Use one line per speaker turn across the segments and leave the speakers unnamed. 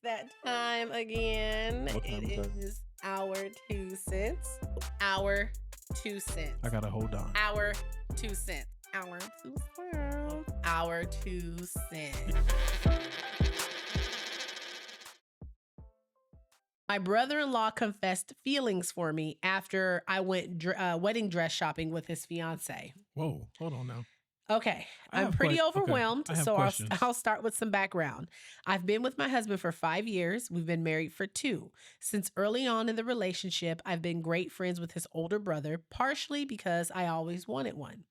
that time again.
What time is
It
that?
is our 2 cents. Our 2 cents.
I gotta hold on.
Our 2 cents. Our 2 cents. Our 2 cents. My brother-in-law confessed feelings for me after I went wedding dress shopping with his fiance.
Whoa, hold on now.
Okay,
I
I'm
have
pretty
que- okay,
overwhelmed,
I have
so
questions.
I'll start with some background. I've been with my husband for 5 years. We've been married for 2. Since early on in the relationship, I've been great friends with his older brother, partially because I always wanted one.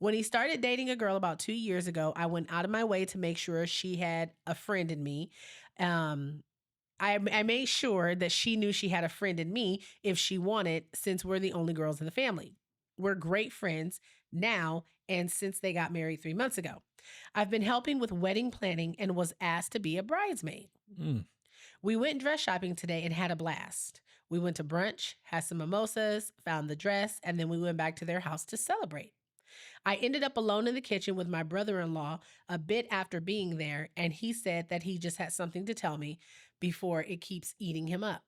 When he started dating a girl about 2 years ago, I went out of my way to make sure she had a friend in me. I made sure that she knew she had a friend in me if she wanted, since we're the only girls in the family. We're great friends now, and since they got married 3 months ago. I've been helping with wedding planning and was asked to be a bridesmaid.
Mm.
We went dress shopping today and had a blast. We went to brunch, had some mimosas, found the dress, and then we went back to their house to celebrate. I ended up alone in the kitchen with my brother-in-law a bit after being there, and he said that he just had something to tell me before it keeps eating him up.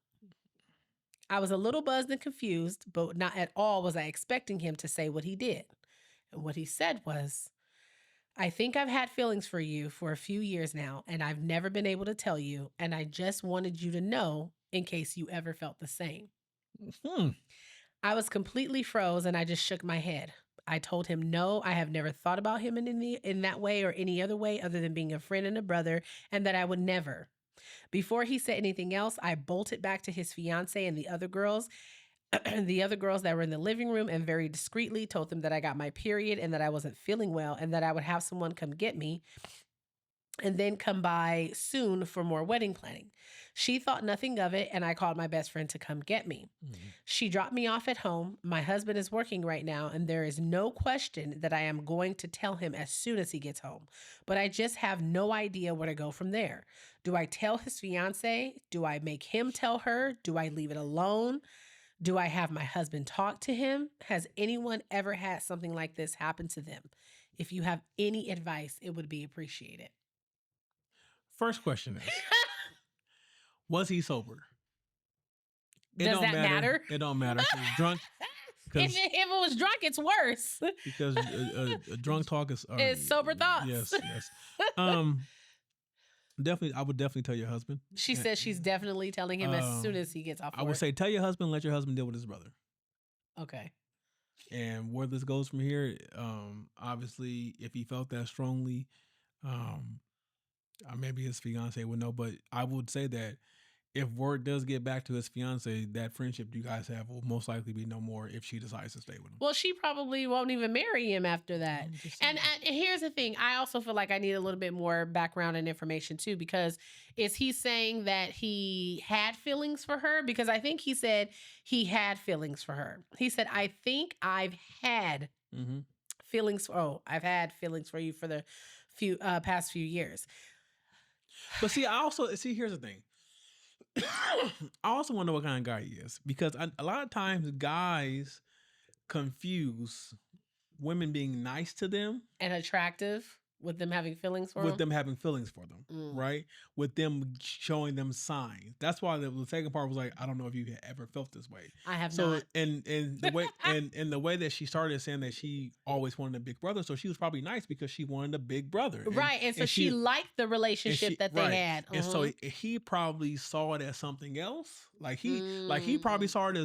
I was a little buzzed and confused, but not at all was I expecting him to say what he did. And what he said was, I think I've had feelings for you for a few years now, and I've never been able to tell you, and I just wanted you to know in case you ever felt the same.
Hmm.
I was completely froze and I just shook my head. I told him no, I have never thought about him in that way or any other way other than being a friend and a brother, and that I would never. Before he said anything else, I bolted back to his fiance and the other girls, the other girls that were in the living room, and very discreetly told them that I got my period and that I wasn't feeling well and that I would have someone come get me and then come by soon for more wedding planning. She thought nothing of it, and I called my best friend to come get me.
Mm.
She dropped me off at home. My husband is working right now, and there is no question that I am going to tell him as soon as he gets home. But I just have no idea where to go from there. Do I tell his fiance? Do I make him tell her? Do I leave it alone? Do I have my husband talk to him? Has anyone ever had something like this happen to them? If you have any advice, it would be appreciated.
First question is, was he sober? It
Does
don't
that matter?
It don't matter. 'Cause drunk,
If it was drunk, it's worse.
because a drunk talk is
It's sober thoughts.
Yes. Definitely, I would definitely tell your husband.
She says she's definitely telling him as soon as he gets off
I would
work.
say tell your husband, let your husband deal with his brother.
Okay.
And where this goes from here, obviously, if he felt that strongly, maybe his fiance would know. But I would say that if word does get back to his fiance, that friendship you guys have will most likely be no more if she decides to stay with him.
Well, she probably won't even marry him after that.
I'm just
And
saying.
here's the thing. I also feel like I need a little bit more background and information too, because is he saying that he had feelings for her? Because I think he said he had feelings for her. He said, I think I've had
Mhm.
I've had feelings for you for the past few years.
But see, here's the thing. I also want to know what kind of guy he is, because a lot of times guys confuse women being nice to them
And attractive with them having feelings for
with
him.
them having feelings for them,
Mm.
right? With them showing them signs. That's why the second part was like, I don't know if you ever felt this way.
I have
So
not.
and the way and the way that she started saying that she always wanted a big brother, so she was probably nice because she wanted a big brother,
Right. And so she liked the relationship that they
right.
had.
And so he probably saw it as something else. Like he probably saw it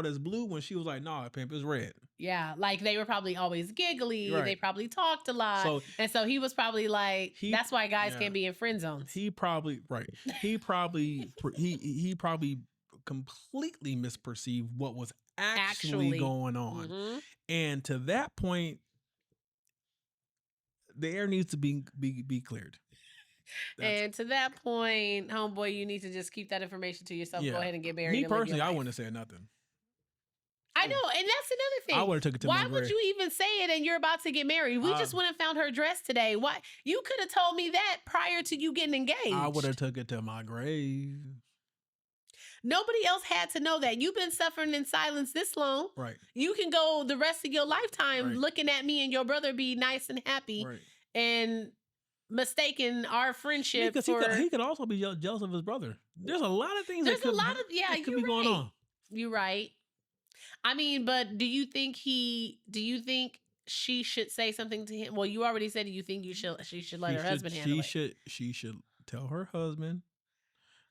as blue when she was like, "Nah, pimp, it's red."
Yeah, like they were probably always giggly.
Right.
They probably talked a lot. And so he was probably like, that's why guys can't be in friend zones.
He probably he probably completely misperceived what was actually going on.
Mhm.
And to that point, the air needs to be cleared.
And to that point, homeboy, you need to just keep that information to yourself.
Yeah.
Go ahead and get married.
Me
and live your
personally, I
life.
wouldn't have said nothing.
I know, and that's another thing.
I would have took it to
Why
my
would
grave.
you even say it and you're about to get married? We just went and found her dress today. Why? You could have told me that prior to you getting engaged.
I would have took it to my grave.
Nobody else had to know that. You've been suffering in silence this long.
Right.
You can go the rest of your lifetime
Right.
looking at me and your brother be nice and happy
Right.
and mistaken our friendship
Because
for.
he could also be jealous of his brother. There's a lot of things
There's
that could,
a lot of
that could
you're
be going
right.
on.
You're right. I mean, but do you think she should say something to him? Well, you already said you think she should let her husband handle it.
She should tell her husband,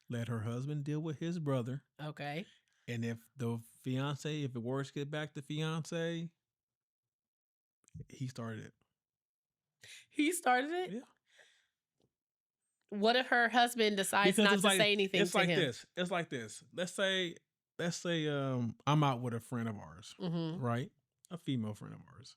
let her husband deal with his brother.
Okay.
And if the words get back to fiance, he started it.
He started it?
Yeah.
What if her husband decides not to say anything to him?
It's like this. Let's say I'm out with a friend of ours, right? A female friend of ours.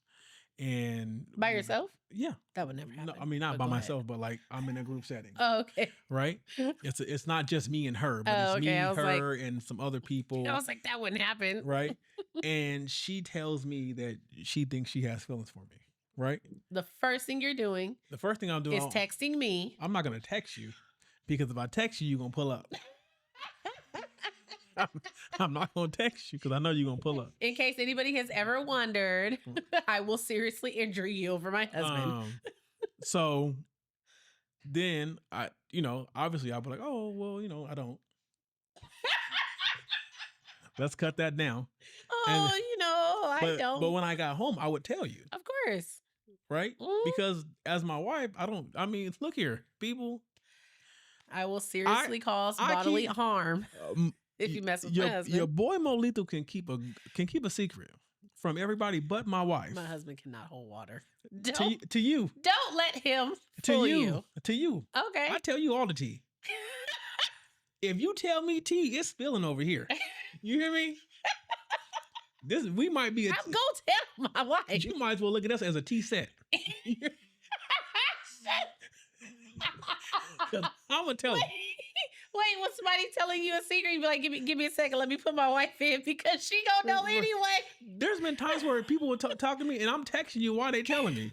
And
by yourself?
Yeah.
That would never happen.
No, I mean, not by myself, but like I'm in a group setting.
Oh, okay.
Right? It's not just me and her, but it's me, her, and some other people.
I was like, that wouldn't happen.
Right? And she tells me that she thinks she has feelings for me. Right?
The first thing you're doing.
The first thing I'm doing
is texting me.
I'm not gonna text you, because if I text you, you're gonna pull up. I'm not gonna text you because I know you're gonna pull up.
In case anybody has ever wondered, I will seriously injure you over my husband.
So then obviously I'll be like, oh well, I don't. Let's cut that down.
Oh, I don't.
But when I got home, I would tell you.
Of course.
Right? Because as my wife, look here, people.
I will seriously cause bodily harm if you mess with my husband.
Your boy Molito can keep a secret from everybody but my wife.
My husband cannot hold water.
To you.
Don't let him fool you.
To you.
Okay.
I tell you all the tea. If you tell me tea, it's spilling over here. You hear me? We might be.
I'm gonna tell my wife.
You might as well look at us as a tea set. I'm gonna tell you.
Wait, when somebody telling you a secret, you be like, give me a second, let me put my wife in, because she gonna know anyway.
There's been times where people would talk to me and I'm texting you while they telling me.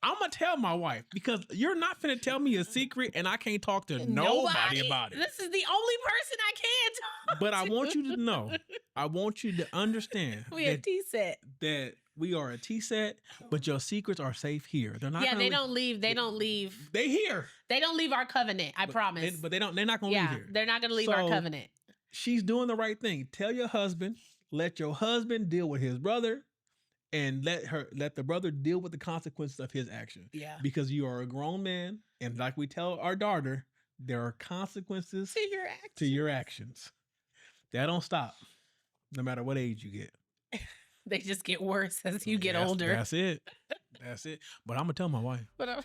I'm gonna tell my wife, because you're not finna tell me a secret and I can't talk to nobody about it.
This is the only person I can talk
But I want you to know, I want you to understand
a tea set.
That we are a tea set, but your secrets are safe here. They're not.
Yeah, they don't leave. They
here.
They don't leave our covenant. I promise.
They're not gonna leave here.
They're not gonna leave our covenant.
She's doing the right thing. Tell your husband. Let your husband deal with his brother, and let the brother deal with the consequences of his action.
Yeah.
Because you are a grown man, and like we tell our daughter, there are consequences to your actions. That don't stop, no matter what age you get.
They just get worse as you get older.
That's it. But I'm gonna tell my wife.
But